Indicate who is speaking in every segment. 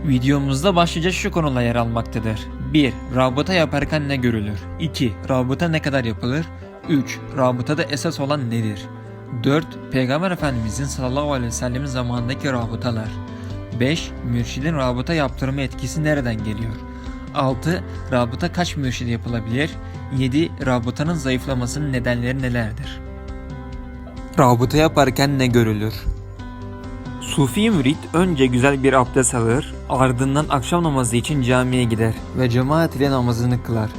Speaker 1: Videomuzda başlıca şu konular yer almaktadır. 1. Rabıta yaparken ne görülür? 2. Rabıta ne kadar yapılır? 3. Rabıtada esas olan nedir? 4. Peygamber Efendimizin sallallahu aleyhi ve sellemin zamanındaki rabıtalar. 5. Mürşidin rabıta yaptırma etkisi nereden geliyor? 6. Rabıta kaç mürşid yapılabilir? 7. Rabıtanın zayıflamasının nedenleri nelerdir? Rabıta yaparken ne görülür? Sufi mürit önce güzel bir abdest alır, ardından akşam namazı için camiye gider ve cemaat ile namazını kılar.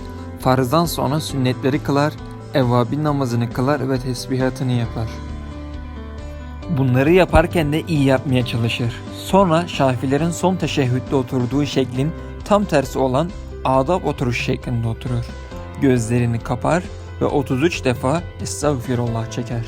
Speaker 1: Farzdan sonra sünnetleri kılar, evvabin namazını kılar ve tesbihatını yapar. Bunları yaparken de iyi yapmaya çalışır. Sonra Şafilerin son teşehhütte oturduğu şeklin tam tersi olan adab oturuş şeklinde oturur. Gözlerini kapar ve 33 defa Estağfirullah çeker.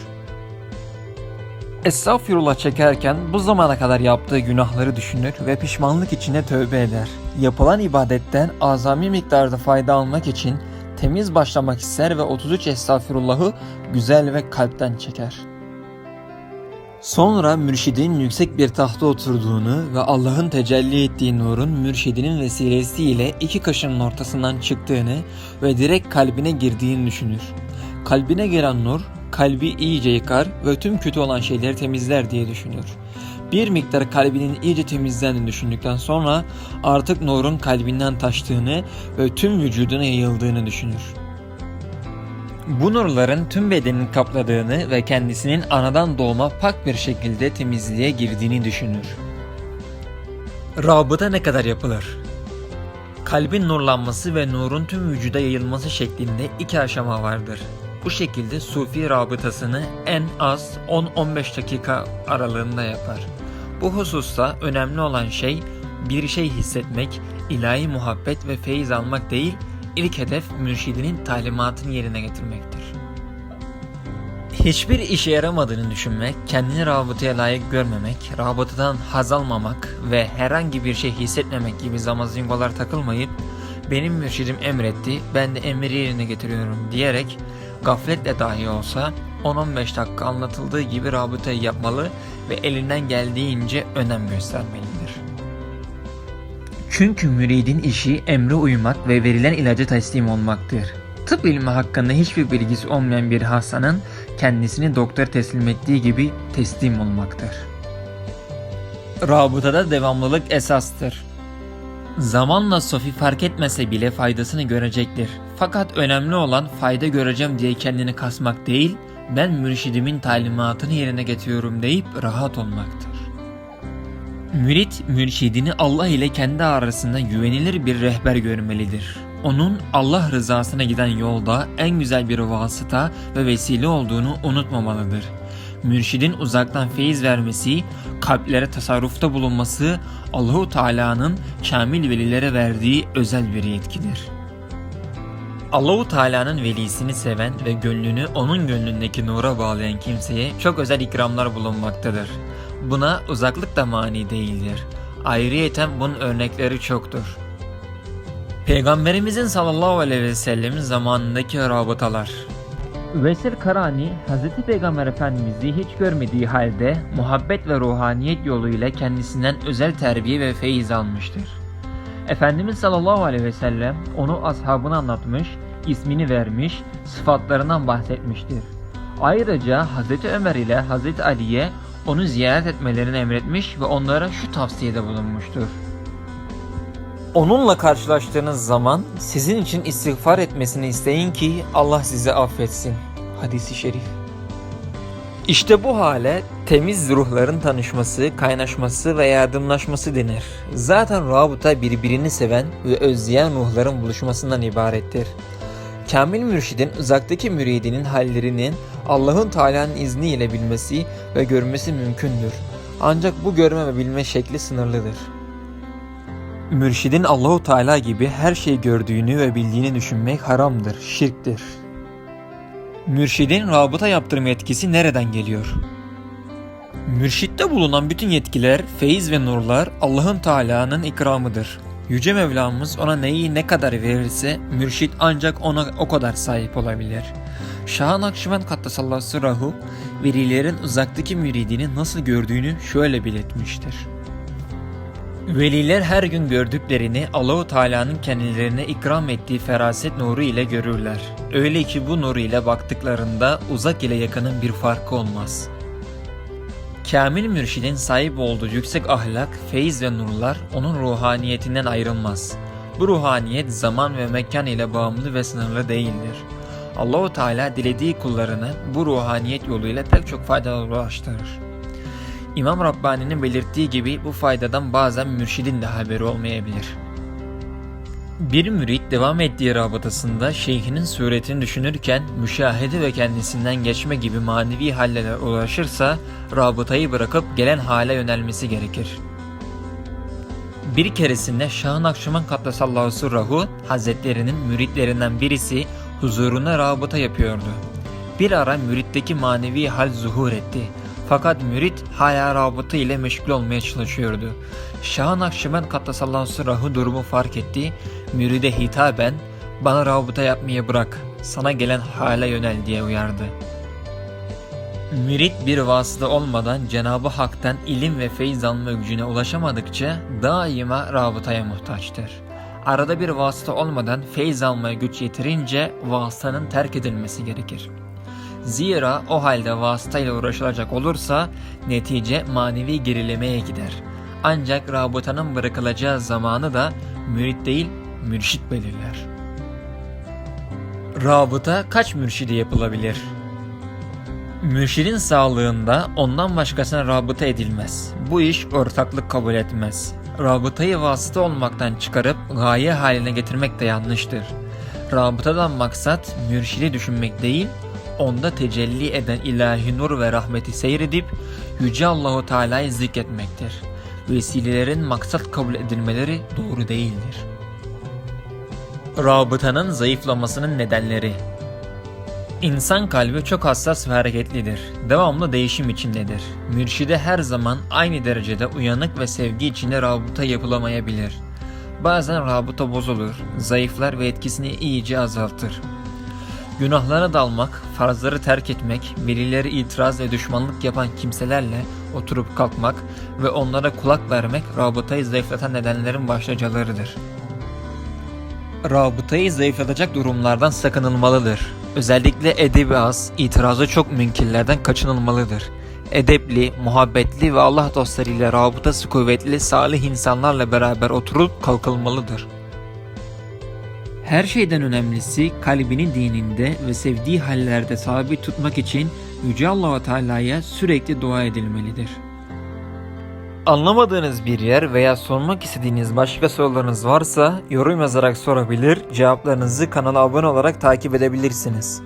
Speaker 1: Estağfirullah çekerken bu zamana kadar yaptığı günahları düşünür ve pişmanlık içinde tövbe eder. Yapılan ibadetten azami miktarda fayda almak için temiz başlamak ister ve 33 Estağfirullah'ı güzel ve kalpten çeker. Sonra mürşidin yüksek bir tahta oturduğunu ve Allah'ın tecelli ettiği nurun mürşidinin vesilesiyle iki kaşının ortasından çıktığını ve direkt kalbine girdiğini düşünür. Kalbine giren nur, kalbi iyice yıkar ve tüm kötü olan şeyleri temizler diye düşünür. Bir miktar kalbinin iyice temizlendiğini düşündükten sonra artık nurun kalbinden taştığını ve tüm vücuduna yayıldığını düşünür. Bu nurların tüm bedenini kapladığını ve kendisinin anadan doğma pak bir şekilde temizliğe girdiğini düşünür. Rabıta ne kadar yapılır? Kalbin nurlanması ve nurun tüm vücuda yayılması şeklinde iki aşama vardır. Bu şekilde sufi rabıtasını en az 10-15 dakika aralığında yapar. Bu hususta önemli olan şey bir şey hissetmek, ilahi muhabbet ve feyiz almak değil, ilk hedef mürşidinin talimatını yerine getirmektir. Hiçbir işe yaramadığını düşünmek, kendini rabıtaya layık görmemek, rabıtadan haz almamak ve herhangi bir şey hissetmemek gibi zamazingolar takılmayıp benim mürşidim emretti, ben de emri yerine getiriyorum diyerek gafletle dahi olsa 10-15 dakika anlatıldığı gibi rabıtayı yapmalı ve elinden geldiğince önem göstermelidir. Çünkü müridin işi emre uymak ve verilen ilaca teslim olmaktır. Tıp ilmi hakkında hiçbir bilgisi olmayan bir hastanın kendisini doktor teslim ettiği gibi teslim olmaktır. Rabıtada devamlılık esastır. Zamanla sofi fark etmese bile faydasını görecektir. Fakat önemli olan fayda göreceğim diye kendini kasmak değil, ben mürşidimin talimatını yerine getiriyorum deyip rahat olmaktır. Mürit, mürşidini Allah ile kendi arasında güvenilir bir rehber görmelidir. Onun Allah rızasına giden yolda en güzel bir vasıta ve vesile olduğunu unutmamalıdır. Mürşidin uzaktan feyiz vermesi, kalplere tasarrufta bulunması Allahu Teala'nın kamil velilere verdiği özel bir yetkidir. Allahu Teala'nın velisini seven ve gönlünü onun gönlündeki nura bağlayan kimseye çok özel ikramlar bulunmaktadır. Buna uzaklık da mani değildir. Ayrıyeten bunun örnekleri çoktur. Peygamberimizin sallallahu aleyhi ve sellemin zamanındaki rabıtalar. Veysel Karani, Hz. Peygamber Efendimiz'i hiç görmediği halde muhabbet ve ruhaniyet yoluyla kendisinden özel terbiye ve feyiz almıştır. Efendimiz sallallahu aleyhi ve sellem onu ashabına anlatmış, ismini vermiş, sıfatlarından bahsetmiştir. Ayrıca Hz. Ömer ile Hz. Ali'ye onu ziyaret etmelerini emretmiş ve onlara şu tavsiyede bulunmuştur. Onunla karşılaştığınız zaman sizin için istiğfar etmesini isteyin ki Allah sizi affetsin. Hadis-i şerif. İşte bu hale temiz ruhların tanışması, kaynaşması ve yardımlaşması denir. Zaten rabıta birbirini seven ve özleyen ruhların buluşmasından ibarettir. Kamil mürşidin uzaktaki müridinin hallerinin Allah'ın Teala'nın izniyle bilmesi ve görmesi mümkündür. Ancak bu görme ve bilme şekli sınırlıdır. Mürşidin Allahu Teala gibi her şeyi gördüğünü ve bildiğini düşünmek haramdır, şirktir. Mürşidin rabıta yaptırma etkisi nereden geliyor? Mürşitte bulunan bütün yetkiler, feyiz ve nurlar Allah'ın Teala'nın ikramıdır. Yüce Mevlamız ona neyi ne kadar verirse mürşid ancak ona o kadar sahip olabilir. Şah-ı Nakşibend Kaddesallahu sırrahu velilerin uzaktaki müridini nasıl gördüğünü şöyle belirtmiştir. Veliler her gün gördüklerini Allahu Teala'nın kendilerine ikram ettiği feraset nuru ile görürler. Öyle ki bu nur ile baktıklarında uzak ile yakının bir farkı olmaz. Kamil mürşidin sahip olduğu yüksek ahlak, feyiz ve nurlar onun ruhaniyetinden ayrılmaz. Bu ruhaniyet zaman ve mekan ile bağımlı ve sınırlı değildir. Allahu Teala dilediği kullarını bu ruhaniyet yoluyla pek çok faydalara ulaştırır. İmam Rabbani'nin belirttiği gibi bu faydadan bazen mürşidin de haberi olmayabilir. Bir mürit devam ettiği rabıtasında şeyhinin suretini düşünürken müşahede ve kendisinden geçme gibi manevi hallere ulaşırsa rabıtayı bırakıp gelen hale yönelmesi gerekir. Bir keresinde Şah-ı Nakşibend Kaddesallahu Sirruhu Hazretlerinin müritlerinden birisi huzuruna rabıta yapıyordu. Bir ara müritteki manevi hal zuhur etti. Fakat mürit hala rabıta ile meşgul olmaya çalışıyordu. Şah-ı Nakşibend Kaddesallahu Sirruhu durumu fark etti. Müride hitaben "Bana rabıta yapmayı bırak, sana gelen hale yönel" diye uyardı. Mürit bir vasıta olmadan Cenab-ı Hak'tan ilim ve feyiz alma gücüne ulaşamadıkça daima rabıtaya muhtaçtır. Arada bir vasıta olmadan feyiz almaya güç yetirince vasıtanın terk edilmesi gerekir. Zira o halde vasıtayla uğraşılacak olursa netice manevi gerilemeye gider. Ancak rabıtanın bırakılacağı zamanı da mürit değil mürşit belirler. Rabıta kaç mürşidi yapılabilir? Mürşidin sağlığında ondan başkasına rabıta edilmez. Bu iş ortaklık kabul etmez. Rabıtayı vasıta olmaktan çıkarıp gaye haline getirmek de yanlıştır. Rabıtadan maksat mürşidi düşünmek değil, onda tecelli eden ilahi nur ve rahmeti seyredip Yüce Allahu Teala'yı zikretmektir. Vesilelerin maksat kabul edilmeleri doğru değildir. Rabıtanın zayıflamasının nedenleri. İnsan kalbi çok hassas ve hareketlidir. Devamlı değişim içindedir. Mürşide her zaman aynı derecede uyanık ve sevgi içinde rabıta yapılamayabilir. Bazen rabıta bozulur, zayıflar ve etkisini iyice azaltır. Günahlara dalmak, farzları terk etmek, velilere itiraz ve düşmanlık yapan kimselerle oturup kalkmak ve onlara kulak vermek rabıtayı zayıflatan nedenlerin başlıcalarıdır. Rabıtayı zayıflatacak durumlardan sakınılmalıdır. Özellikle edebi az, itirazı çok münkirlerden kaçınılmalıdır. Edepli, muhabbetli ve Allah dostlarıyla rabıtası kuvvetli salih insanlarla beraber oturup kalkılmalıdır. Her şeyden önemlisi kalbini dininde ve sevdiği hallerde sabit tutmak için Yüce Allah-u Teala'ya sürekli dua edilmelidir. Anlamadığınız bir yer veya sormak istediğiniz başka sorularınız varsa yorum yazarak sorabilir, cevaplarınızı kanala abone olarak takip edebilirsiniz.